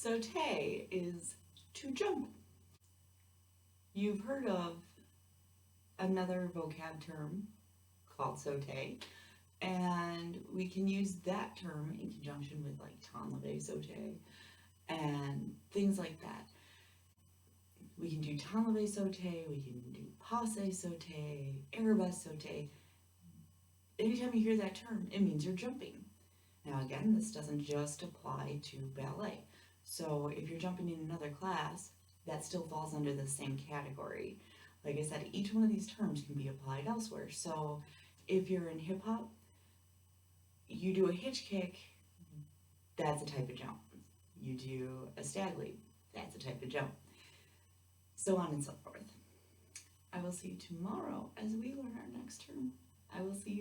Sauter is to jump. You've heard of another vocab term called sauter, and we can use that term in conjunction with like t'enlever sauter and things like that. We can do t'enlever sauter, we can do passe sauter, arabesque sauter. Anytime you hear that term, it means you're jumping. Now again, this doesn't just apply to ballet. So if you're jumping in another class, that still falls under the same category. Like I said, each one of these terms can be applied elsewhere. So if you're in hip hop, you do a hitch kick, that's a type of jump. You do a stag leap, that's a type of jump. So on and so forth. I will see you tomorrow as we learn our next term. I will see you